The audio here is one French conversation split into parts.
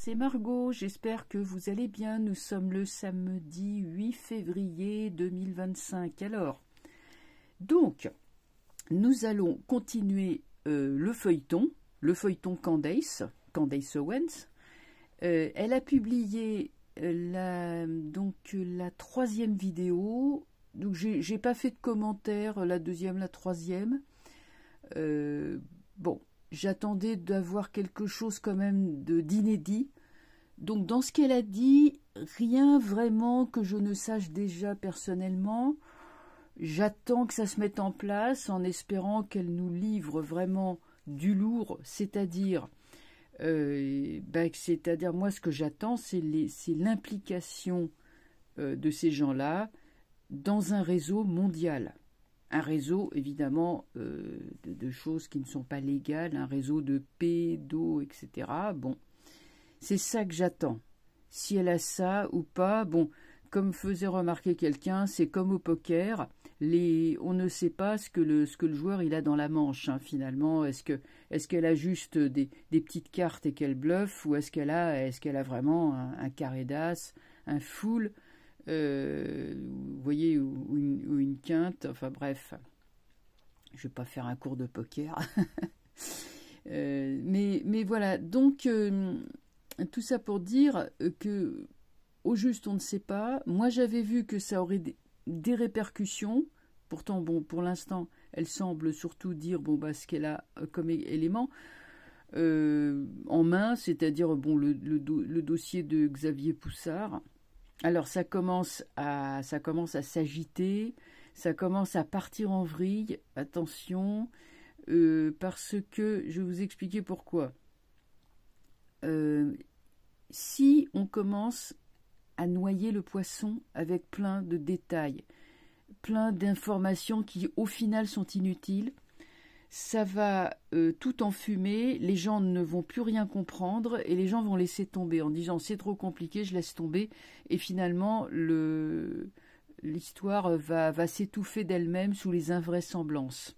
c'est Margot, j'espère que vous allez bien. Nous sommes le samedi 8 février 2025. Alors, donc, nous allons continuer le feuilleton Candace Owens. Elle a publié la troisième vidéo. Donc, j'ai pas fait de commentaires, la deuxième, la troisième. Bon. J'attendais d'avoir quelque chose quand même d'inédit. Donc dans ce qu'elle a dit, rien vraiment que je ne sache déjà personnellement. J'attends que ça se mette en place en espérant qu'elle nous livre vraiment du lourd, c'est-à-dire moi ce que j'attends c'est l'implication de ces gens-là dans un réseau mondial. Un réseau, évidemment, de choses qui ne sont pas légales, un réseau de pédos, etc. Bon, c'est ça que j'attends. Si elle a ça ou pas, bon, comme faisait remarquer quelqu'un, c'est comme au poker, on ne sait pas ce que le joueur il a dans la manche, hein, finalement. Est-ce qu'elle a juste des petites cartes et qu'elle bluffe, ou est-ce qu'elle a vraiment un carré d'as, un full, vous voyez, ou une quinte, enfin bref, je vais pas faire un cours de poker. Mais voilà, donc tout ça pour dire que au juste on ne sait pas. Moi j'avais vu que ça aurait des répercussions, pourtant bon, pour l'instant elle semble surtout dire ce qu'elle a comme élément en main, c'est-à-dire bon le dossier de Xavier Poussard. Alors ça commence à s'agiter, ça commence à partir en vrille, attention, parce que je vais vous expliquer pourquoi. Si on commence à noyer le poisson avec plein de détails, plein d'informations qui au final sont inutiles, ça va tout enfumer, les gens ne vont plus rien comprendre et les gens vont laisser tomber en disant c'est trop compliqué, je laisse tomber, et finalement l'histoire va s'étouffer d'elle-même sous les invraisemblances.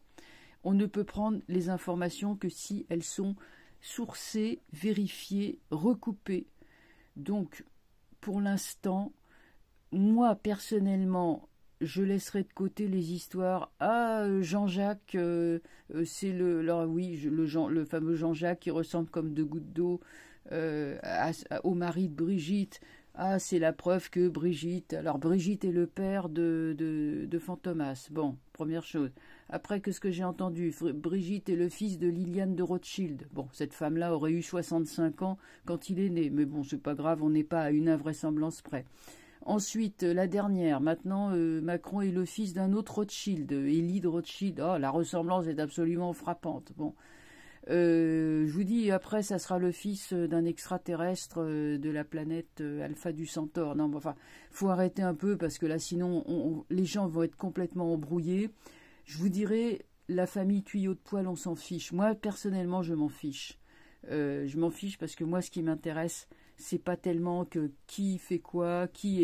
On ne peut prendre les informations que si elles sont sourcées, vérifiées, recoupées. Donc pour l'instant, moi personnellement, je laisserai de côté les histoires. Ah, Jean-Jacques, c'est le fameux Jean-Jacques qui ressemble comme deux gouttes d'eau au mari de Brigitte. Ah, c'est la preuve que Brigitte... Alors, Brigitte est le père de Fantomas. Bon, première chose. Après, qu'est-ce que j'ai entendu? Brigitte est le fils de Liliane de Rothschild. Bon, cette femme-là aurait eu 65 ans quand il est né. Mais bon, c'est pas grave, on n'est pas à une invraisemblance près. Ensuite, la dernière, maintenant, Macron est le fils d'un autre Rothschild, Élie de Rothschild. Oh, la ressemblance est absolument frappante. Bon, je vous dis, après, ça sera le fils d'un extraterrestre de la planète Alpha du Centaure. Non, enfin, faut arrêter un peu parce que là, sinon, les gens vont être complètement embrouillés. Je vous dirais, la famille tuyau de poêle, on s'en fiche. Moi, personnellement, je m'en fiche. Je m'en fiche parce que moi, ce qui m'intéresse, c'est pas tellement que qui fait quoi, qui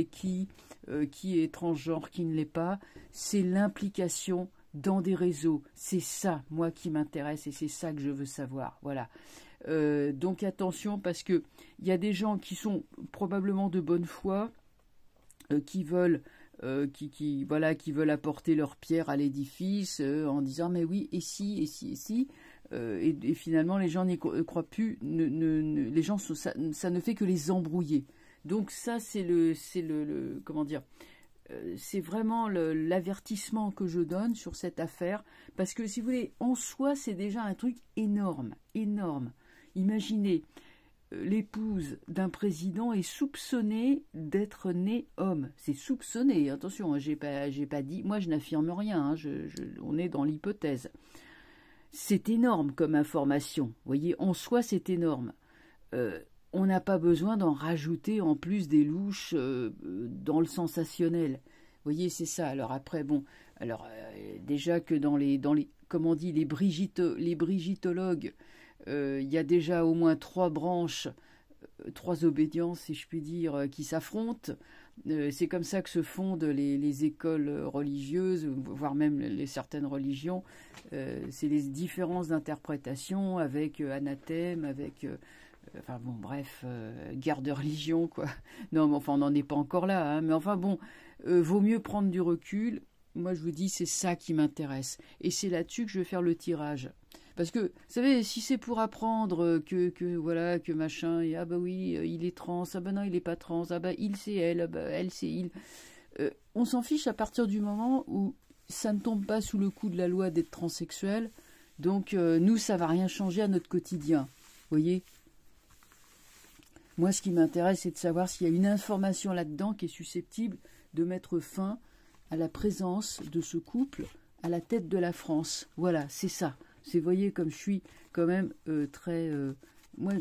est transgenre, qui ne l'est pas. C'est l'implication dans des réseaux. C'est ça, moi, qui m'intéresse et c'est ça que je veux savoir. Voilà. Donc attention parce que il y a des gens qui sont probablement de bonne foi, qui veulent apporter leur pierre à l'édifice en disant mais oui et si. Et finalement, les gens n'y croient plus. Les gens, ça ne fait que les embrouiller. Donc ça, c'est comment dire, c'est vraiment l'avertissement que je donne sur cette affaire, parce que si vous voulez, en soi, c'est déjà un truc énorme. Imaginez, l'épouse d'un président est soupçonnée d'être née homme. C'est soupçonné. Attention, j'ai pas dit. Moi, je n'affirme rien. Hein, on est dans l'hypothèse. C'est énorme comme information. Vous voyez, en soi, c'est énorme. On n'a pas besoin d'en rajouter en plus des louches dans le sensationnel. Vous voyez, c'est ça. Alors après, bon, déjà que dans les comment on dit, les brigitologues, il y a déjà au moins 3 branches, 3 obédiences, si je puis dire, qui s'affrontent. C'est comme ça que se fondent les écoles religieuses, voire même certaines religions. C'est les différences d'interprétation avec anathème, avec enfin bon, bref, guerre de religion, quoi. Non, mais enfin, on n'en est pas encore là, hein, mais enfin bon, vaut mieux prendre du recul. Moi, je vous dis, c'est ça qui m'intéresse. Et c'est là-dessus que je vais faire le tirage. Parce que, vous savez, si c'est pour apprendre voilà, que machin, et ah bah oui, il est trans, ah bah non, il est pas trans, ah bah il c'est elle, ah bah elle c'est il. On s'en fiche à partir du moment où ça ne tombe pas sous le coup de la loi d'être transsexuel. Donc, nous, ça va rien changer à notre quotidien. Vous voyez ? Moi, ce qui m'intéresse, c'est de savoir s'il y a une information là-dedans qui est susceptible de mettre fin à la présence de ce couple à la tête de la France. Voilà, c'est ça. Vous voyez comme je suis quand même très... moi,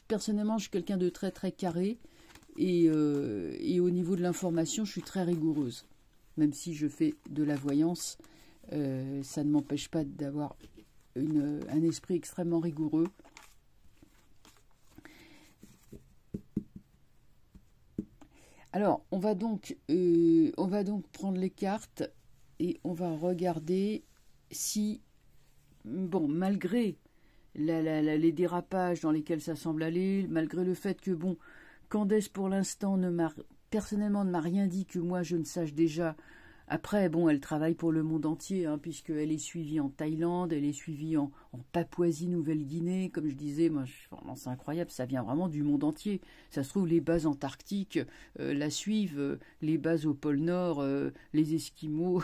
personnellement, je suis quelqu'un de très, très carré. Et au niveau de l'information, je suis très rigoureuse. Même si je fais de la voyance, ça ne m'empêche pas d'avoir un esprit extrêmement rigoureux. Alors, on va donc prendre les cartes et on va regarder si, bon, malgré les dérapages dans lesquels ça semble aller, malgré le fait que, bon, Candace, pour l'instant, personnellement, ne m'a rien dit que moi, je ne sache déjà. Après, bon, elle travaille pour le monde entier, hein, puisqu'elle est suivie en Thaïlande, elle est suivie en Papouasie-Nouvelle-Guinée. Comme je disais, moi, vraiment, c'est incroyable, ça vient vraiment du monde entier. Ça se trouve, les bases antarctiques la suivent, les bases au pôle Nord, les Esquimaux,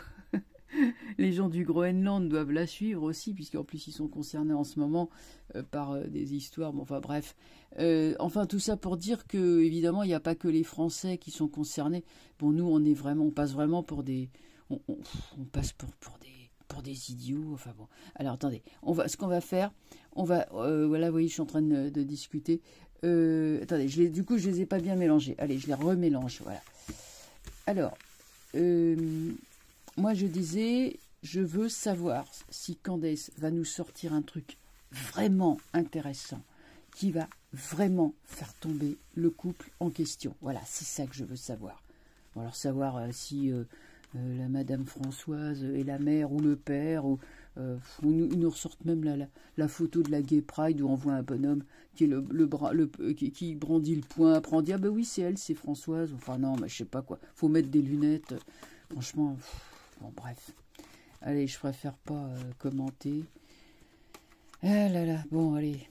les gens du Groenland doivent la suivre aussi, puisqu'en plus, ils sont concernés en ce moment par des histoires. Bon, enfin, bref. Enfin, tout ça pour dire que, évidemment, il n'y a pas que les Français qui sont concernés. Bon, nous, on passe vraiment pour des... On passe pour des idiots. Enfin, bon. Alors, attendez. Ce qu'on va faire, voilà, vous voyez, je suis en train de discuter. Attendez, du coup, je les ai pas bien mélangés. Allez, je les remélange, voilà. Alors, moi, je disais, je veux savoir si Candace va nous sortir un truc vraiment intéressant qui va vraiment faire tomber le couple en question. Voilà, c'est ça que je veux savoir. Bon, alors savoir si la Madame Françoise est la mère ou le père, ou ils nous ressortent même la photo de la Gay Pride où on voit un bonhomme qui est qui brandit le poing, après on dit ah ben oui c'est elle, c'est Françoise. Enfin non, mais je sais pas quoi. Faut mettre des lunettes. Franchement, bon bref. Allez, je préfère pas commenter. Ah là là, bon allez.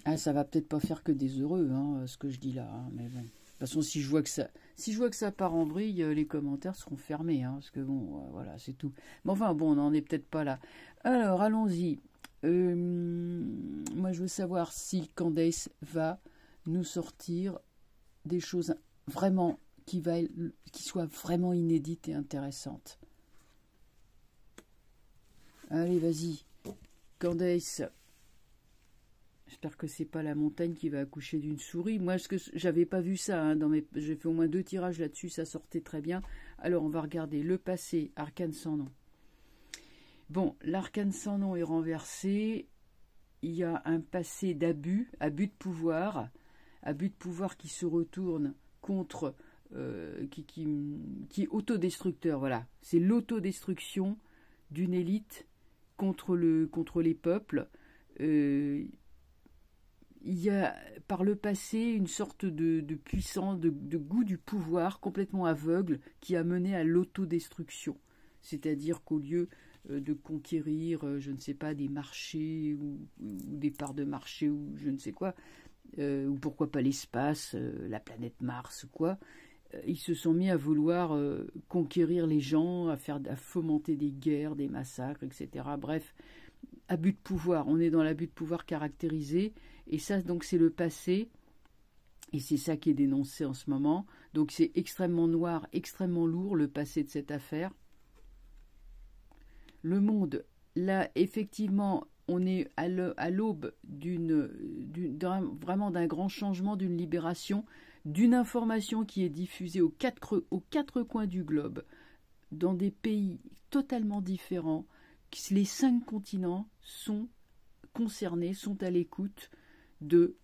Ah, ça va peut-être pas faire que des heureux, hein, ce que je dis là. Hein, mais bon. De toute façon, si je vois que ça part en vrille, les commentaires seront fermés. Hein, parce que bon, voilà, c'est tout. Mais enfin, bon, on n'en est peut-être pas là. Alors, allons-y. Moi, je veux savoir si Candace va nous sortir des choses vraiment qui soient vraiment inédites et intéressantes. Allez, vas-y. Candace. J'espère que c'est pas la montagne qui va accoucher d'une souris. Moi, j'avais pas vu ça. Hein, j'ai fait au moins 2 tirages là-dessus, ça sortait très bien. Alors, on va regarder le passé, arcane sans nom. Bon, l'arcane sans nom est renversé. Il y a un passé d'abus, abus de pouvoir qui se retourne contre, qui est autodestructeur. Voilà, c'est l'autodestruction d'une élite contre les peuples. Il y a par le passé une sorte de puissance, de goût du pouvoir complètement aveugle qui a mené à l'autodestruction. C'est-à-dire qu'au lieu de conquérir, je ne sais pas, des marchés ou des parts de marché ou je ne sais quoi, ou pourquoi pas l'espace, la planète Mars ou quoi, ils se sont mis à vouloir conquérir les gens, à fomenter des guerres, des massacres, etc. Bref, abus de pouvoir. On est dans l'abus de pouvoir caractérisé. Et ça, donc, c'est le passé. Et c'est ça qui est dénoncé en ce moment. Donc, c'est extrêmement noir, extrêmement lourd, le passé de cette affaire. Le monde, là, effectivement, on est à l'aube vraiment d'un grand changement, d'une libération, d'une information qui est diffusée aux quatre coins du globe, dans des pays totalement différents. Les 5 continents sont concernés, sont à l'écoute de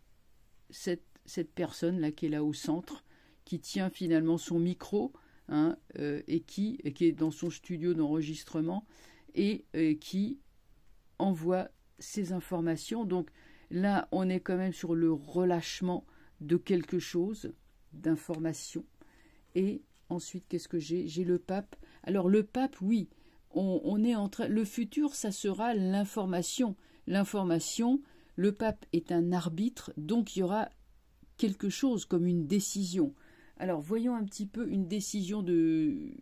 cette personne-là qui est là au centre, qui tient finalement son micro, hein, et qui est dans son studio d'enregistrement, et qui envoie ces informations. Donc, Là, on est quand même sur le relâchement de quelque chose, d'information. Et ensuite, qu'est-ce que j'ai? J'ai le pape. Alors, le pape, oui, on est en train... Le futur, ça sera l'information. L'information, le pape est un arbitre, donc il y aura quelque chose comme une décision. Alors, voyons un petit peu une décision de...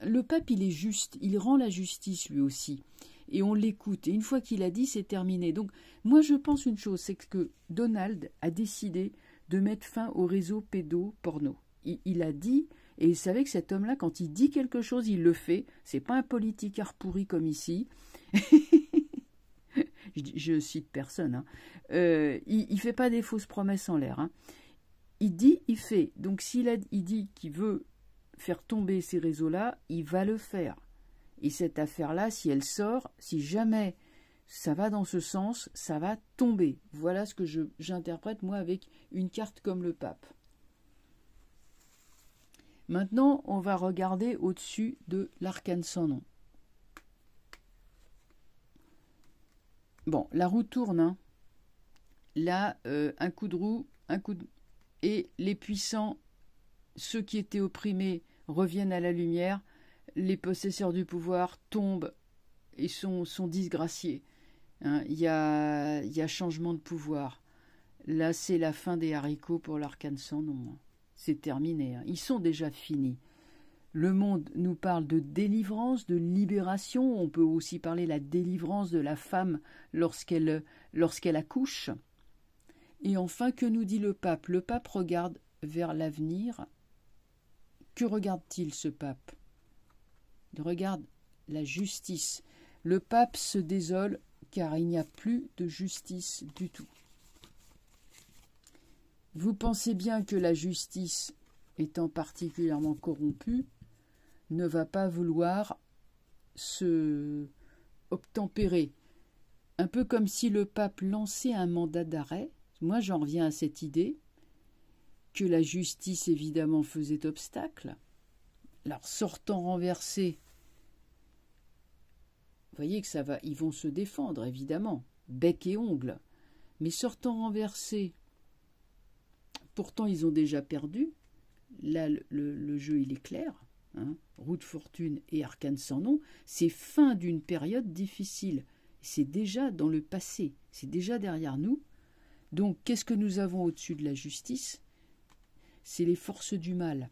Le pape, il est juste, il rend la justice lui aussi. Et on l'écoute. Et une fois qu'il a dit, c'est terminé. Donc, moi, je pense une chose, c'est que Donald a décidé de mettre fin au réseau pédoporno. Il a dit, et il savait que cet homme-là, quand il dit quelque chose, il le fait. C'est pas un politicard pourri comme ici. Je cite personne. Hein. Il fait pas des fausses promesses en l'air. Hein. Il dit, il fait. Donc, il dit qu'il veut faire tomber ces réseaux-là, il va le faire. Et cette affaire-là, si elle sort, si jamais ça va dans ce sens, ça va tomber. Voilà ce que j'interprète, moi, avec une carte comme le pape. Maintenant, on va regarder au-dessus de l'arcane sans nom. Bon, la roue tourne. Hein. Là, un coup de roue, et les puissants, ceux qui étaient opprimés, reviennent à la lumière. Les possesseurs du pouvoir tombent et sont disgraciés. Hein, il y a changement de pouvoir. Là, c'est la fin des haricots pour l'arcane sans nom. C'est terminé. Hein. Ils sont déjà finis. Le monde nous parle de délivrance, de libération. On peut aussi parler de la délivrance de la femme lorsqu'elle accouche. Et enfin, que nous dit le pape? Le pape regarde vers l'avenir. Que regarde-t-il, ce pape? Il regarde la justice. Le pape se désole car il n'y a plus de justice du tout. Vous pensez bien que la justice, étant particulièrement corrompue, ne va pas vouloir se obtempérer. Un peu comme si le pape lançait un mandat d'arrêt. Moi, j'en reviens à cette idée que la justice, évidemment, faisait obstacle. Alors, sortant renversé, vous voyez que ça va, ils vont se défendre, évidemment, bec et ongles. Mais sortant renversé, pourtant, ils ont déjà perdu. Là, le jeu, il est clair. Hein, roue de fortune et arcane sans nom, c'est fin d'une période difficile. C'est déjà dans le passé, c'est déjà derrière nous. Donc, qu'est-ce que nous avons au-dessus de la justice? C'est les forces du mal.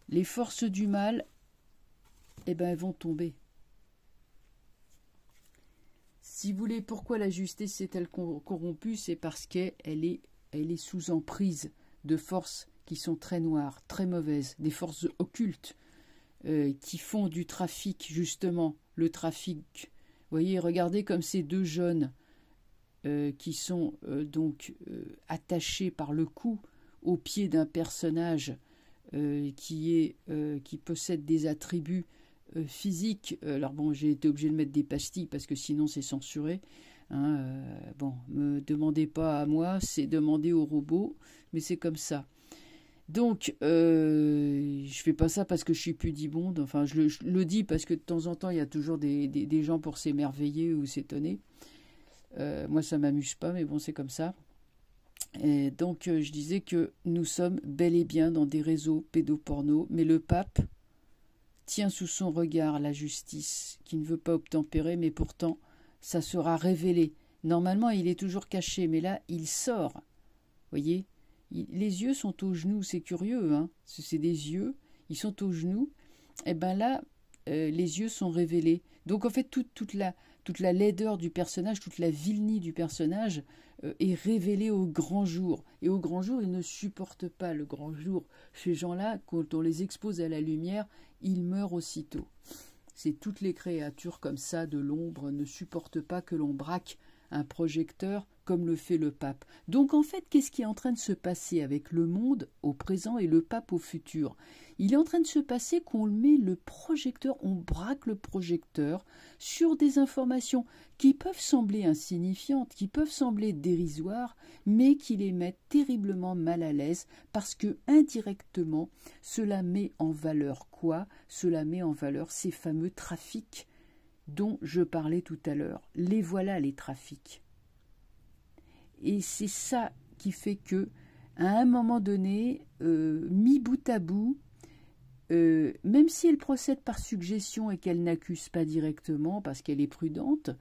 Les forces du mal, eh ben, elles vont tomber. Si vous voulez, pourquoi la justice est-elle corrompue? C'est parce qu'elle est sous emprise de forces qui sont très noires, très mauvaises, des forces occultes, qui font du trafic, justement, le trafic. Vous voyez, regardez comme ces deux jeunes qui sont attachés par le cou au pied d'un personnage qui possède des attributs physiques. Alors bon, j'ai été obligé de mettre des pastilles parce que sinon c'est censuré. Hein, bon, me demandez pas à moi, c'est demander au robot, mais c'est comme ça. Donc, je fais pas ça parce que je suis pudibonde. Enfin, je le dis parce que de temps en temps, il y a toujours des gens pour s'émerveiller ou s'étonner. Moi, ça m'amuse pas, mais bon, c'est comme ça. Et donc, je disais que nous sommes bel et bien dans des réseaux pédoporno, mais le pape tient sous son regard la justice, qui ne veut pas obtempérer, mais pourtant, ça sera révélé. Normalement, il est toujours caché, mais là, il sort. Voyez, les yeux sont aux genoux, c'est curieux, hein. C'est des yeux, ils sont aux genoux. Et bien là, les yeux sont révélés. Donc en fait, toute la laideur du personnage, toute la vilenie du personnage est révélée au grand jour. Et au grand jour, ils ne supportent pas le grand jour. Ces gens-là, quand on les expose à la lumière, ils meurent aussitôt. C'est toutes les créatures comme ça de l'ombre ne supportent pas que l'on braque un projecteur comme le fait le pape. Donc en fait, qu'est-ce qui est en train de se passer avec le monde au présent et le pape au futur? Il est en train de se passer qu'on met le projecteur, on braque le projecteur sur des informations qui peuvent sembler insignifiantes, qui peuvent sembler dérisoires, mais qui les mettent terriblement mal à l'aise parce que indirectement, cela met en valeur quoi? Cela met en valeur ces fameux trafics dont je parlais tout à l'heure. Les voilà les trafics. Et c'est ça qui fait que, à un moment donné, mis bout à bout, même si elle procède par suggestion et qu'elle n'accuse pas directement parce qu'elle est prudente,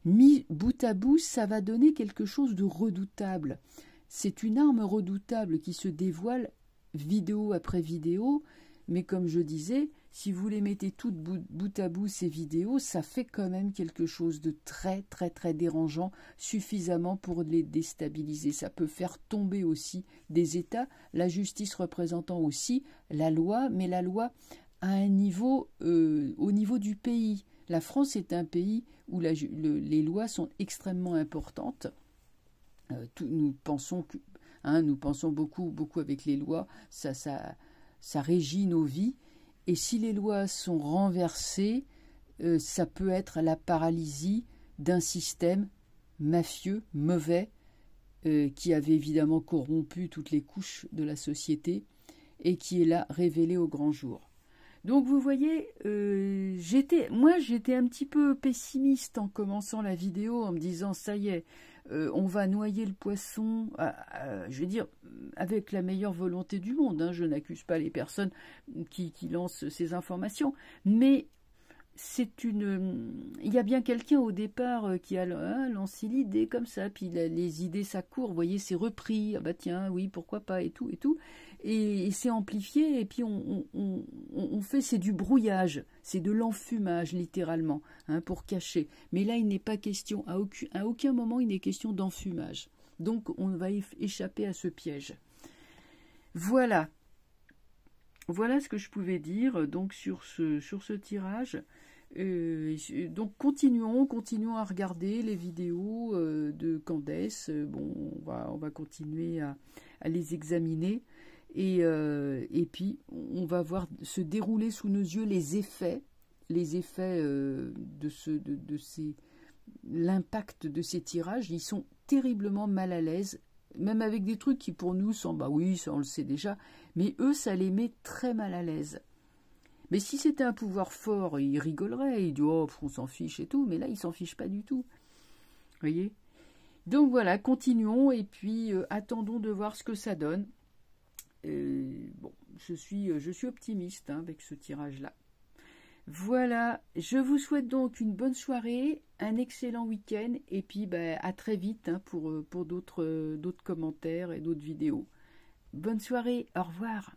mis bout à bout, ça va donner quelque chose de redoutable. C'est une arme redoutable qui se dévoile vidéo après vidéo, mais comme je disais, si vous les mettez toutes bout à bout, ces vidéos, ça fait quand même quelque chose de très très très dérangeant, suffisamment pour les déstabiliser. Ça peut faire tomber aussi des États, la justice représentant aussi la loi, mais la loi à un niveau, au niveau du pays. La France est un pays où les lois sont extrêmement importantes. Nous pensons beaucoup avec les lois, ça régit nos vies. Et si les lois sont renversées, ça peut être la paralysie d'un système mafieux, mauvais, qui avait évidemment corrompu toutes les couches de la société et qui est là révélé au grand jour. Donc vous voyez, j'étais un petit peu pessimiste en commençant la vidéo en me disant ça y est, on va noyer le poisson, je veux dire, avec la meilleure volonté du monde, hein, je n'accuse pas les personnes qui lancent ces informations, mais il y a bien quelqu'un au départ qui a lancé l'idée comme ça, puis les idées ça court, vous voyez, c'est repris, ah bah tiens, oui, pourquoi pas, et tout, et c'est amplifié, et puis on fait, c'est du brouillage, c'est de l'enfumage, littéralement, hein, pour cacher. Mais là, il n'est pas question, à aucun moment, il n'est question d'enfumage. Donc, on va échapper à ce piège. Voilà. Voilà ce que je pouvais dire donc sur ce tirage. Donc continuons à regarder les vidéos de Candace. Bon, on va continuer à les examiner et puis on va voir se dérouler sous nos yeux les effets l'impact de ces tirages. Ils sont terriblement mal à l'aise, même avec des trucs qui pour nous sont bah oui, ça on le sait déjà, mais eux ça les met très mal à l'aise. Mais si c'était un pouvoir fort, ils rigoleraient, ils disent oh on s'en fiche et tout, mais là ils s'en fichent pas du tout. Voyez. Donc voilà, continuons et puis attendons de voir ce que ça donne. Bon, je suis optimiste hein, avec ce tirage-là. Voilà, je vous souhaite donc une bonne soirée, un excellent week-end et puis à très vite hein, pour d'autres commentaires et d'autres vidéos. Bonne soirée, au revoir.